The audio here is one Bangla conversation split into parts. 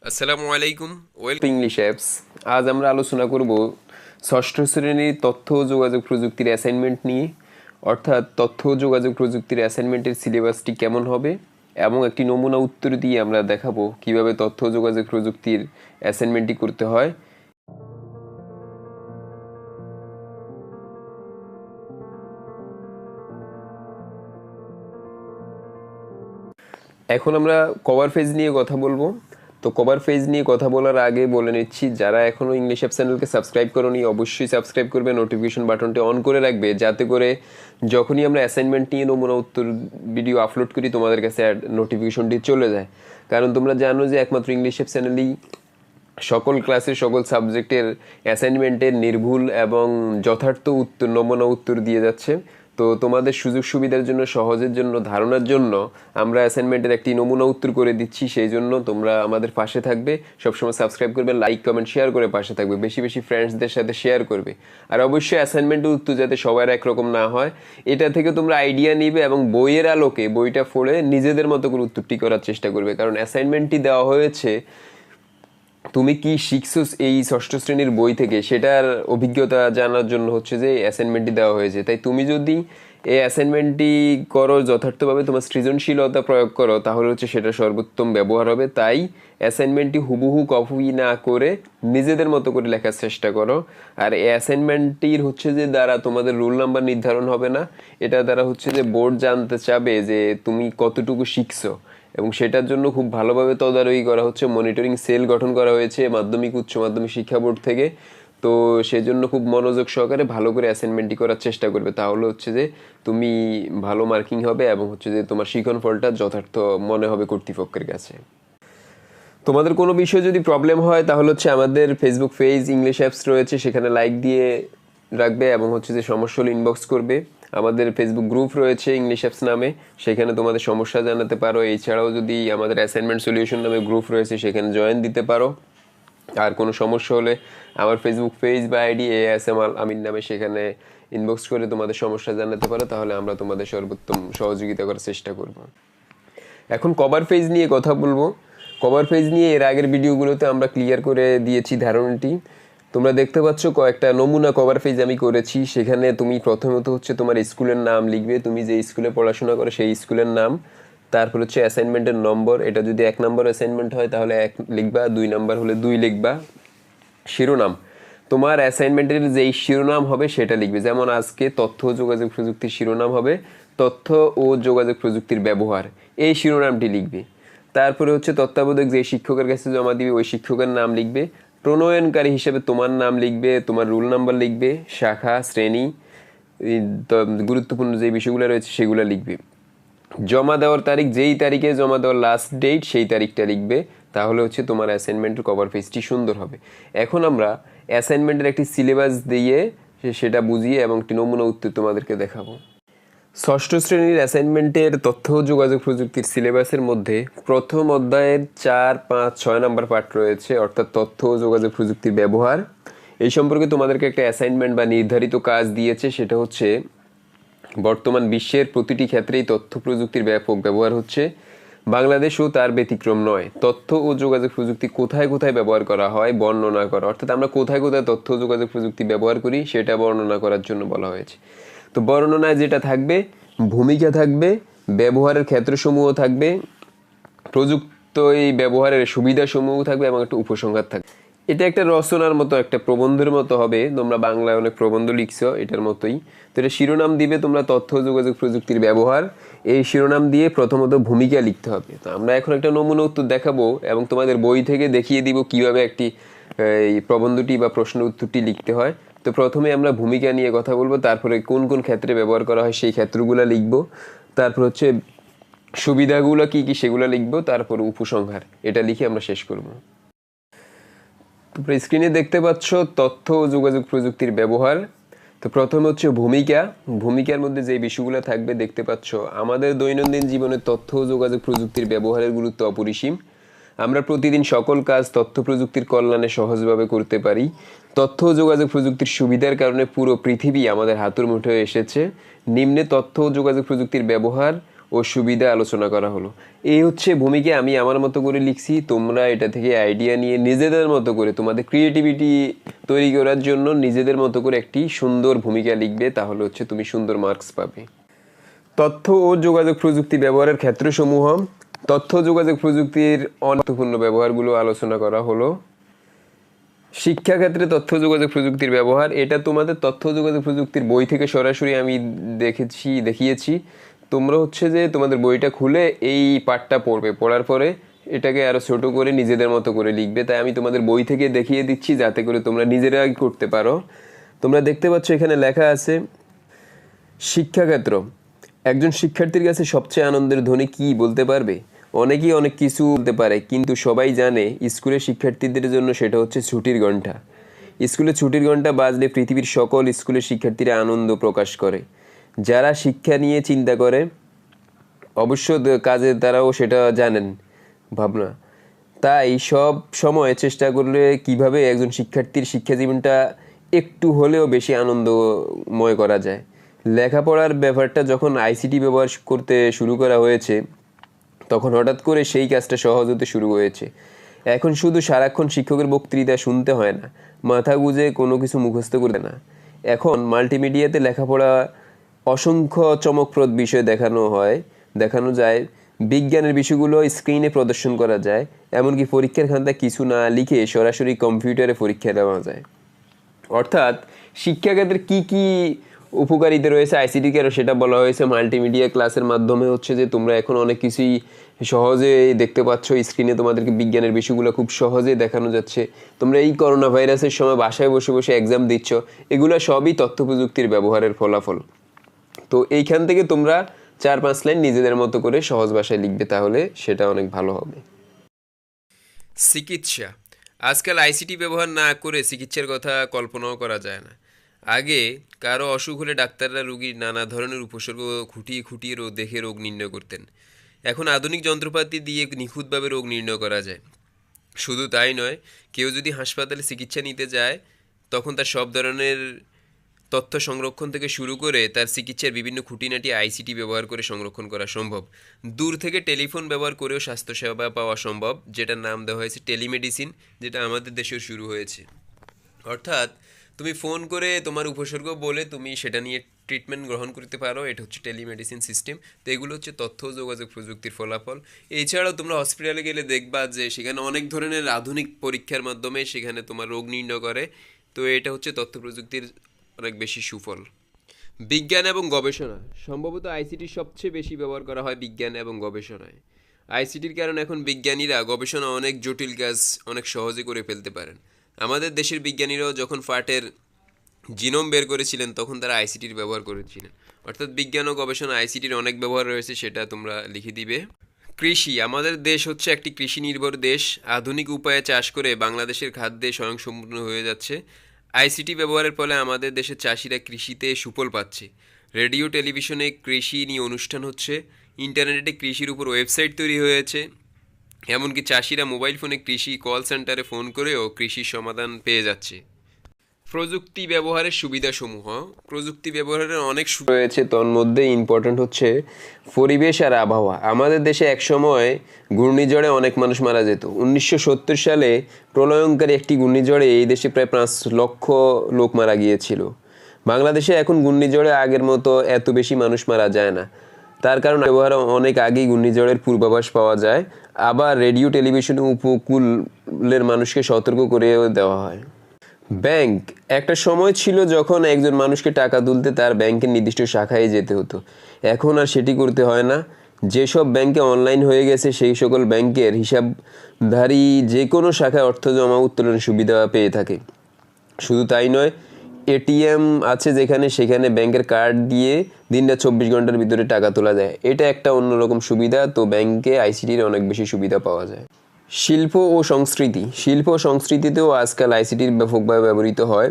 আসসালামু আলাইকুম। English apps. আজ আমরা আলোচনা করব ষষ্ঠ শ্রেণীর তথ্য ও যোগাযোগ প্রযুক্তির অ্যাসাইনমেন্ট নিয়ে, অর্থাৎ তথ্য ও যোগাযোগ প্রযুক্তির অ্যাসাইনমেন্টের সিলেবাসটি কেমন হবে এবং একটি নমুনা উত্তর দিয়ে আমরা দেখাবো কিভাবে তথ্য ও যোগাযোগ প্রযুক্তির অ্যাসাইনমেন্টটি করতে হয়। এখন আমরা কভার পেজ নিয়ে কথা বলবো। তো কভার পেজ নিয়ে কথা বলার আগে বলে নিচ্ছি, যারা এখনও ইংলিশ অ্যাপ চ্যানেলকে সাবস্ক্রাইব করোনি অবশ্যই সাবস্ক্রাইব করবে, নোটিফিকেশন বাটনটি অন করে রাখবে, যাতে করে যখনই আমরা অ্যাসাইনমেন্ট নিয়ে নমুনা উত্তর ভিডিও আপলোড করি তোমাদের কাছে নোটিফিকেশনটি চলে যায়। কারণ তোমরা জানো যে একমাত্র ইংলিশ অ্যাপ চ্যানেলেই সকল ক্লাসের সকল সাবজেক্টের অ্যাসাইনমেন্টের নির্ভুল এবং যথার্থ উত্তর নমুনা উত্তর দিয়ে যাচ্ছে। তো তোমাদের সুযোগ সুবিধার জন্য, সহজের জন্য, ধারণার জন্য আমরা অ্যাসাইনমেন্টের একটি নমুনা উত্তর করে দিচ্ছি। সেই জন্য তোমরা আমাদের পাশে থাকবে, সবসময় সাবস্ক্রাইব করবে, লাইক কমেন্ট শেয়ার করে পাশে থাকবে, বেশি বেশি ফ্রেন্ডসদের সাথে শেয়ার করবে। আর অবশ্যই অ্যাসাইনমেন্টের উত্তর যাতে সবার একরকম না হয়, এটা থেকে তোমরা আইডিয়া নিবে এবং বইয়ের আলোকে বইটা পড়ে নিজেদের মতো করে উত্তরটি করার চেষ্টা করবে। কারণ অ্যাসাইনমেন্টটি দেওয়া হয়েছে তুমি কি শিখছো এই ষষ্ঠ শ্রেণীর বই থেকে, সেটার অভিজ্ঞতা জানার জন্য হচ্ছে যে অ্যাসাইনমেন্টটি দেওয়া হয়েছে। তাই তুমি যদি এই অ্যাসাইনমেন্টটি করো যথার্থভাবে, তোমার সৃজনশীলতা প্রয়োগ করো, তাহলে হচ্ছে সেটা সর্বোত্তম ব্যবহার হবে। তাই অ্যাসাইনমেন্টটি হুবহু কপি না করে নিজেদের মতো করে লেখার চেষ্টা করো। আর এই অ্যাসাইনমেন্টটির হচ্ছে যে দ্বারা তোমাদের রোল নাম্বার নির্ধারণ হবে না, এটা দ্বারা হচ্ছে যে বোর্ড জানতে চাবে যে তুমি কতটুকু শিখছো, এবং সেটার জন্য খুব ভালোভাবে তদারকি করা হচ্ছে। মনিটরিং সেল গঠন করা হয়েছে মাধ্যমিক উচ্চ মাধ্যমিক শিক্ষা বোর্ড থেকে। তো সেজন্য খুব মনোযোগ সহকারে ভালো করে অ্যাসাইনমেন্টটি করার চেষ্টা করবে, তাহলে হচ্ছে যে তুমি ভালো মার্কিং হবে এবং হচ্ছে যে তোমার শিখন ফলটা যথার্থ মনে হবে কর্তৃপক্ষের কাছে। তোমাদের কোনো বিষয়ে যদি প্রবলেম হয় তাহলে হচ্ছে আমাদের ফেসবুক পেজ ইংলিশ অ্যাপস রয়েছে, সেখানে লাইক দিয়ে রাখবে এবং হচ্ছে যে সমস্যা হলে ইনবক্স করবে। আমাদের ফেসবুক গ্রুপ রয়েছে ইংলিশ অ্যাপস নামে, সেখানে তোমাদের সমস্যা জানাতে পারো। এছাড়াও যদি আমাদের অ্যাসাইনমেন্ট সলিউশন নামে গ্রুপ রয়েছে, সেখানে জয়েন দিতে পারো। আর কোনো সমস্যা হলে আমার ফেসবুক পেজ বা আইডি ASM আল আমিন নামে, সেখানে ইনবক্স করে তোমাদের সমস্যা জানাতে পারো, তাহলে আমরা তোমাদের সর্বোত্তম সহযোগিতা করার চেষ্টা করব। এখন কভার পেজ নিয়ে কথা বলবো। কভার পেজ নিয়ে এর আগের ভিডিওগুলোতে আমরা ক্লিয়ার করে দিয়েছি ধারণাটি। তোমরা দেখতে পাচ্ছ কয়েকটা নমুনা কভার পেজ আমি করেছি। সেখানে তুমি প্রথমত হচ্ছে তোমার স্কুলের নাম লিখবে, তুমি যে স্কুলে পড়াশোনা করো সেই স্কুলের নাম। তারপর হচ্ছে অ্যাসাইনমেন্টের নম্বর, এটা যদি 1 নম্বর অ্যাসাইনমেন্ট হয় তাহলে 1 লিখবা, 2 নম্বর হলে 2 লিখবা। শিরোনাম, তোমার অ্যাসাইনমেন্টের যেই শিরোনাম হবে সেটা লিখবে। যেমন আজকে তথ্য ও যোগাযোগ প্রযুক্তির শিরোনাম হবে তথ্য ও যোগাযোগ প্রযুক্তির ব্যবহার, এই শিরোনামটি লিখবে। তারপরে হচ্ছে তত্ত্বাবধায়ক যে শিক্ষকের কাছে জমা দিবে ওই শিক্ষকের নাম লিখবে। প্রণয়নকারী হিসেবে তোমার নাম লিখবে, তোমার রোল নাম্বার লিখবে, শাখা, শ্রেণী, গুরুত্বপূর্ণ যে বিষয়গুলো রয়েছে সেগুলো লিখবে। জমা দেওয়ার তারিখ, যেই তারিখে জমা দেওয়ার লাস্ট ডেট সেই তারিখটা লিখবে, তাহলে হচ্ছে তোমার অ্যাসাইনমেন্টের কভার পেজটি সুন্দর হবে। এখন আমরা অ্যাসাইনমেন্টের একটি সিলেবাস দিয়ে সেটা বুঝিয়ে এবং একটি নমুনা উত্তর তোমাদেরকে দেখাবো। ষষ্ঠ শ্রেণীর অ্যাসাইনমেন্টের তথ্য ও যোগাযোগ প্রযুক্তির সিলেবাসের মধ্যে প্রথম অধ্যায়ের 4, 5, 6 নম্বর পার্ট রয়েছে, অর্থাৎ তথ্য ও যোগাযোগ প্রযুক্তির ব্যবহার। এই সম্পর্কে তোমাদেরকে একটা অ্যাসাইনমেন্ট বা নির্ধারিত কাজ দিয়েছে, সেটা হচ্ছে বর্তমান বিশ্বের প্রতিটি ক্ষেত্রেই তথ্য প্রযুক্তির ব্যাপক ব্যবহার হচ্ছে, বাংলাদেশও তার ব্যতিক্রম নয়। তথ্য ও যোগাযোগ প্রযুক্তি কোথায় কোথায় ব্যবহার করা হয় বর্ণনা করা, অর্থাৎ আমরা কোথায় কোথায় তথ্য ও যোগাযোগ প্রযুক্তি ব্যবহার করি সেটা বর্ণনা করার জন্য বলা হয়েছে। তো বর্ণনায় যেটা থাকবে, ভূমিকা থাকবে, ব্যবহারের ক্ষেত্রসমূহ থাকবে, প্রযুক্ত এই ব্যবহারের সুবিধাসমূহ থাকবে এবং একটা উপসংহার থাকবে। এটা একটা রচনার মতো, একটা প্রবন্ধের মতো হবে। তোমরা বাংলায় অনেক প্রবন্ধ লিখছো, এটার মতোই। তো এটা শিরোনাম দিবে তোমরা তথ্য যোগাযোগ প্রযুক্তির ব্যবহার, এই শিরোনাম দিয়ে প্রথমত ভূমিকা লিখতে হবে। তো আমরা এখন একটা নমুনা উত্তর দেখাবো এবং তোমাদের বই থেকে দেখিয়ে দিব কিভাবে একটি এই প্রবন্ধটি বা প্রশ্ন উত্তরটি লিখতে হয়। তো প্রথমে আমরা ভূমিকা নিয়ে কথা বলবো, তারপরে কোন কোন ক্ষেত্রে ব্যবহার করা হয় সেই ক্ষেত্রগুলো লিখবো, তারপর হচ্ছে সুবিধাগুলো কি কি সেগুলো লিখবো, তারপর উপসংহার, এটা লিখে আমরা শেষ করব। তোমরা স্ক্রিনে দেখতে পাচ্ছ তথ্য ও যোগাযোগ প্রযুক্তির ব্যবহার। তো প্রথমে হচ্ছে ভূমিকা। ভূমিকার মধ্যে যে বিষয়গুলো থাকবে দেখতে পাচ্ছ, আমাদের দৈনন্দিন জীবনে তথ্য ও যোগাযোগ প্রযুক্তির ব্যবহারের গুরুত্ব অপরিসীম। আমরা প্রতিদিন সকল কাজ তথ্য প্রযুক্তির কল্যাণে সহজভাবে করতে পারি। তথ্য ও যোগাযোগ প্রযুক্তির সুবিধার কারণে পুরো পৃথিবী আমাদের হাতের মুঠোয় এসেছে। নিম্নে তথ্য ও যোগাযোগ প্রযুক্তির ব্যবহার ও ও সুবিধা আলোচনা করা হলো। এই হচ্ছে ভূমিকা আমি আমার মতো করে লিখছি। তোমরা এটা থেকে আইডিয়া নিয়ে নিজেদের মতো করে তোমাদের ক্রিয়েটিভিটি তৈরি করার জন্য নিজেদের মতো করে একটি সুন্দর ভূমিকা লিখবে, তাহলে হচ্ছে তুমি সুন্দর মার্কস পাবে। তথ্য ও যোগাযোগ প্রযুক্তি ব্যবহারের ক্ষেত্রসমূহ। তথ্য যোগাযোগ প্রযুক্তির গুরুত্বপূর্ণ ব্যবহারগুলো আলোচনা করা হলো। শিক্ষাক্ষেত্রে তথ্য যোগাযোগ প্রযুক্তির ব্যবহার, এটা তোমাদের তথ্য যোগাযোগ প্রযুক্তির বই থেকে সরাসরি আমি দেখিয়েছি। তোমরা হচ্ছে যে তোমাদের বইটা খুলে এই পার্টটা পড়বে, পড়ার পরে এটাকে আরও ছোট করে নিজেদের মতো করে লিখবে। তাই আমি তোমাদের বই থেকে দেখিয়ে দিচ্ছি যাতে করে তোমরা নিজেরাই করতে পারো। তোমরা দেখতে পাচ্ছ এখানে লেখা আছে শিক্ষাক্ষেত্র। একজন শিক্ষার্থীর কাছে সবচেয়ে আনন্দের ধ্বনি কি বলতে পারবে? অনেকেই অনেক কিছু বলতে পারে, কিন্তু সবাই জানে স্কুলের শিক্ষার্থীদের জন্য সেটা হচ্ছে ছুটির ঘন্টা। স্কুলে ছুটির ঘন্টা বাজলে পৃথিবীর সকল স্কুলের শিক্ষার্থীরা আনন্দ প্রকাশ করে। যারা শিক্ষা নিয়ে চিন্তা করে অবশ্য কাজে তারাও সেটা জানেন ভাবনা। তাই সব সময় চেষ্টা করলে কিভাবে একজন শিক্ষার্থীর শিক্ষা জীবনটা একটু হলেও বেশি আনন্দময় করা যায়। লেখাপড়ার ব্যাপারটা যখন আইসিটি ব্যবহার করতে শুরু করা হয়েছে তখন হঠাৎ করে সেই কাজটা সহজ হতে শুরু হয়েছে। এখন শুধু সারাক্ষণ শিক্ষকের বক্তৃতা শুনতে হয় না, মাথা গুঁজে কোনো কিছু মুখস্থ করতে না। এখন মাল্টিমিডিয়াতে লেখাপড়া অসংখ্য চমকপ্রদ বিষয় দেখানো যায়। বিজ্ঞানের বিষয়গুলো স্ক্রিনে প্রদর্শন করা যায়। এমনকি পরীক্ষার খাতায় কিছু না লিখে সরাসরি কম্পিউটারে পরীক্ষা দেওয়া যায়। অর্থাৎ শিক্ষাক্ষেত্রে কি কি উপকারিতা রয়েছে আইসিটিকে, সেটা বলা হয়েছে। মাল্টিমিডিয়া ক্লাসের মাধ্যমে হচ্ছে যে তোমরা এখন অনেক কিছুই সহজে দেখতে পাচ্ছ স্ক্রিনে, তোমাদেরকে বিজ্ঞানের বিষয়গুলো খুব সহজে দেখানো যাচ্ছে। তোমরা এই করোনা ভাইরাসের সময় বাসায় বসে বসে এক্সাম দিচ্ছ, এগুলো সবই তথ্য প্রযুক্তির ব্যবহারের ফলাফল। তো এইখান থেকে তোমরা 4-5 লাইন নিজেদের মতো করে সহজ ভাষায় লিখবে, তাহলে সেটা অনেক ভালো হবে। চিকিৎসা। আজকাল আইসিটি ব্যবহার না করে চিকিৎসার কথা কল্পনাও করা যায় না। আগে কারো অসুখ হলে ডাক্তাররা রোগীর নানা ধরনের উপসর্গ খুঁটিয়ে খুঁটিয়ে দেখে রোগ নির্ণয় করতেন। এখন আধুনিক যন্ত্রপাতি দিয়ে নিখুঁতভাবে রোগ নির্ণয় করা যায়। শুধু তাই নয়, কেউ যদি হাসপাতালে চিকিৎসা নিতে যায় তখন তার সব ধরনের তথ্য সংরক্ষণ থেকে শুরু করে তার চিকিৎসার বিভিন্ন খুঁটিনাটি আইসিটি ব্যবহার করে সংরক্ষণ করা সম্ভব। দূর থেকে টেলিফোন ব্যবহার করেও স্বাস্থ্যসেবা পাওয়া সম্ভব, যেটার নাম দেওয়া হয়েছে টেলিমেডিসিন, যেটা আমাদের দেশেও শুরু হয়েছে। অর্থাৎ তুমি ফোন করে তোমার উপসর্গ বলে তুমি সেটা নিয়ে ট্রিটমেন্ট গ্রহণ করতে পারো। এটা হচ্ছে টেলিমেডিসিন সিস্টেম। তো এগুলো হচ্ছে তথ্য ও যোগাযোগ প্রযুক্তির ফলাফল। এছাড়াও তোমরা হসপিটালে গেলে দেখবা যে সেখানে অনেক ধরনের আধুনিক পরীক্ষার মাধ্যমে সেখানে তোমার রোগ নির্ণয় করে। তো এটা হচ্ছে তথ্য প্রযুক্তির অনেক বেশি সুফল। বিজ্ঞান এবং গবেষণা। সম্ভবত আইসিটির সবচেয়ে বেশি ব্যবহার করা হয় বিজ্ঞান এবং গবেষণায়। আইসিটির কারণে এখন বিজ্ঞানীরা গবেষণা অনেক জটিল কাজ অনেক সহজে করে ফেলতে পারেন। আমাদের দেশের বিজ্ঞানীরাও যখন ফাটের জিনোম বের করেছিলেন তখন তারা আইসিটির ব্যবহার করেছিলেন। অর্থাৎ বিজ্ঞান ও গবেষণা আইসিটির অনেক ব্যবহার রয়েছে, সেটা তোমরা লিখে দিবে। কৃষি। আমাদের দেশ হচ্ছে একটি কৃষি নির্ভর দেশ। আধুনিক উপায়ে চাষ করে বাংলাদেশের খাদ্যে স্বয়ংসম্পূর্ণ হয়ে যাচ্ছে। আইসিটি ব্যবহারের ফলে আমাদের দেশের চাষিরা কৃষিতে সুফল পাচ্ছে। রেডিও টেলিভিশনে কৃষি নিয়ে অনুষ্ঠান হচ্ছে। ইন্টারনেটে কৃষির উপর ওয়েবসাইট তৈরি হয়েছে। এমনকি চাষিরা মোবাইল ফোনে কৃষি কল সেন্টারে ফোন করেও কৃষির সমাধান পেয়ে যাচ্ছে। প্রযুক্তি ব্যবহারের সুবিধাসমূহ। প্রযুক্তি ব্যবহারের অনেক রয়েছে, তন্মধ্যে ইম্পর্ট্যান্ট হচ্ছে পরিবেশ আর আবহাওয়া। আমাদের দেশে একসময় ঘূর্ণিঝড়ে অনেক মানুষ মারা যেত। 1970 সালে প্রলয়ঙ্কারী একটি ঘূর্ণিঝড়ে এই দেশে প্রায় 5 লক্ষ লোক মারা গিয়েছিল। বাংলাদেশে এখন ঘূর্ণিঝড়ে আগের মতো এত বেশি মানুষ মারা যায় না। তার কারণ ব্যবহার অনেক আগেই ঘূর্ণিঝড়ের পূর্বাভাস পাওয়া যায়। আবার রেডিও টেলিভিশনে উপকূলের মানুষকে সতর্ক করেও দেওয়া হয়। ব্যাংক। একটা সময় ছিল যখন একজন মানুষকে টাকা তুলতে তার ব্যাংকের নির্দিষ্ট শাখায় যেতে হতো। এখন আর সেটি করতে হয় না। যেসব ব্যাংকে অনলাইন হয়ে গেছে সেই সকল ব্যাংকের হিসাবধারী যে কোনো শাখায় অর্থ জমা উত্তোলনের সুবিধা পেয়ে থাকে। শুধু তাই নয়, এটিএম আছে সেখানে ব্যাংকের কার্ড দিয়ে দিনটা 24 ঘন্টার ভিতরে টাকা তোলা যায়। এটা একটা অন্যরকম সুবিধা। তো ব্যাংকে আইসিটির অনেক বেশি সুবিধা পাওয়া যায়। শিল্প ও সংস্কৃতি। শিল্প ও সংস্কৃতিতেও আজকাল আইসিটির ব্যাপকভাবে ব্যবহৃত হয়।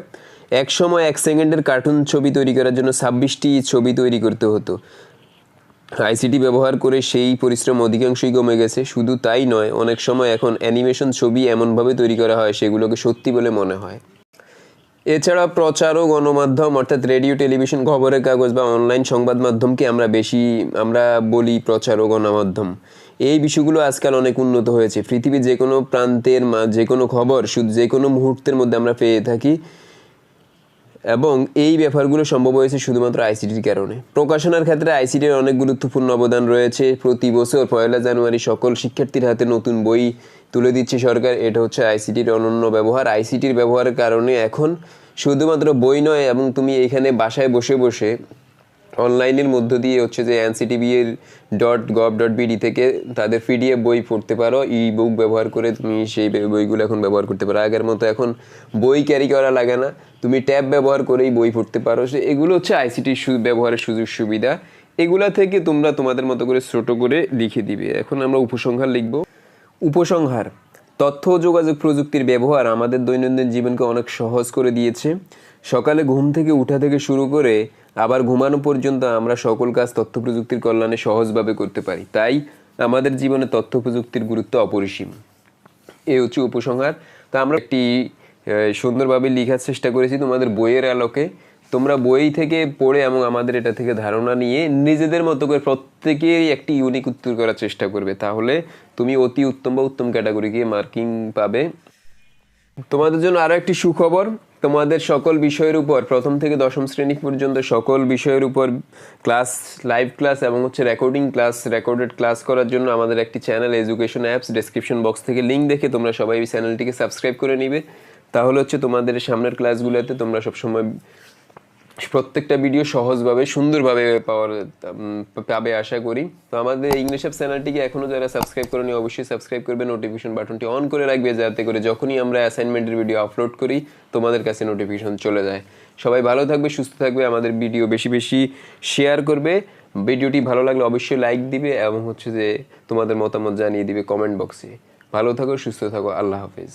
এক সময় 1 সেকেন্ডের কার্টুন ছবি তৈরি করার জন্য 26টি ছবি তৈরি করতে হতো। আইসিটি ব্যবহার করে সেই পরিশ্রম অধিকাংশই কমে গেছে। শুধু তাই নয়, অনেক সময় এখন অ্যানিমেশন ছবি এমনভাবে তৈরি করা হয় সেগুলোকে সত্যি বলে মনে হয়। এছাড়া প্রচার ও গণমাধ্যম অর্থাৎ রেডিও, টেলিভিশন, খবরের কাগজ বা অনলাইন সংবাদ মাধ্যমকে আমরা বলি প্রচার ও গণমাধ্যম। এই বিষয়গুলো আজকাল অনেক উন্নত হয়েছে। পৃথিবীর যে কোনো প্রান্তের যে কোনো খবর শুধু যে কোনো মুহূর্তের মধ্যে আমরা পেয়ে থাকি, এবং এই ব্যাপারগুলো সম্ভব হয়েছে শুধুমাত্র আইসিটির কারণে। প্রকাশনার ক্ষেত্রে আইসিটির অনেক গুরুত্বপূর্ণ অবদান রয়েছে। প্রতি বছর 1 জানুয়ারি সকল শিক্ষার্থীর হাতে নতুন বই তুলে দিচ্ছে সরকার। এটা হচ্ছে আইসিটির অনন্য ব্যবহার। আইসিটির ব্যবহারের কারণে এখন শুধুমাত্র বই নয়, এবং তুমি এখানে বাসায় বসে বসে অনলাইনের মধ্য দিয়ে হচ্ছে যে nctva.gov.bd থেকে তাদের পিডিএফ বই পড়তে পারো। ই বুক ব্যবহার করে তুমি সেই বইগুলো এখন ব্যবহার করতে পারো। আগের মতো এখন বই ক্যারি করা লাগে না, তুমি ট্যাব ব্যবহার করেই বই পড়তে পারো। এগুলো হচ্ছে আইসিটির ব্যবহারের সুযোগ সুবিধা। এগুলা থেকে তোমরা তোমাদের মতো করে ছোট করে লিখে দিবে। এখন আমরা উপসংহার লিখব। উপসংহার: তথ্য ও যোগাযোগ প্রযুক্তির ব্যবহার আমাদের দৈনন্দিন জীবনকে অনেক সহজ করে দিয়েছে। সকালে ঘুম থেকে উঠা থেকে শুরু করে আবার ঘুমানো পর্যন্ত আমরা সকল কাজ তথ্য প্রযুক্তির কল্যাণে সহজভাবে করতে পারি। তাই আমাদের জীবনে তথ্য প্রযুক্তির গুরুত্ব অপরিসীম। এই হচ্ছে উপসংহার। তা আমরা একটি সুন্দরভাবে লেখার চেষ্টা করেছি তোমাদের বইয়ের আলোকে। তোমরা বই থেকে পড়ে এবং আমাদের এটা থেকে ধারণা নিয়ে নিজেদের মতো করে প্রত্যেকেই একটি ইউনিক উত্তর করার চেষ্টা করবে। তাহলে তুমি অতি উত্তম বা উত্তম ক্যাটাগরিকে মার্কিং পাবে। তোমাদের জন্য আরও একটি সুখবর। তোমাদের সকল বিষয়ের উপর প্রথম থেকে দশম শ্রেণী পর্যন্ত সকল বিষয়ের উপর লাইভ ক্লাস এবং হচ্ছে রেকর্ডেড ক্লাস করার জন্য আমাদের একটি channel education apps, description box থেকে লিঙ্ক দেখে তোমরা সবাই এই চ্যানেলটিকে সাবস্ক্রাইব করে নিবে। তাহলে হচ্ছে তোমাদের সামনের ক্লাসগুলোতে তোমরা সবসময় প্রত্যেকটা ভিডিও সহজভাবে সুন্দরভাবে পাবে আশা করি। তো আমাদের ইংলিশ অ্যাপ চ্যানেলটিকে এখনও যারা সাবস্ক্রাইব করেনি অবশ্যই সাবস্ক্রাইব করবে, নোটিফিকেশন বাটনটি অন করে রাখবে যাতে করে যখনই আমরা অ্যাসাইনমেন্টের ভিডিও আপলোড করি তোমাদের কাছে নোটিফিকেশন চলে যায়। সবাই ভালো থাকবে, সুস্থ থাকবে, আমাদের ভিডিও বেশি বেশি শেয়ার করবে। ভিডিওটি ভালো লাগলে অবশ্যই লাইক দিবে এবং হচ্ছে যে তোমাদের মতামত জানিয়ে দিবে কমেন্ট বক্সে। ভালো থাকো, সুস্থ থাকো, আল্লাহ হাফেজ।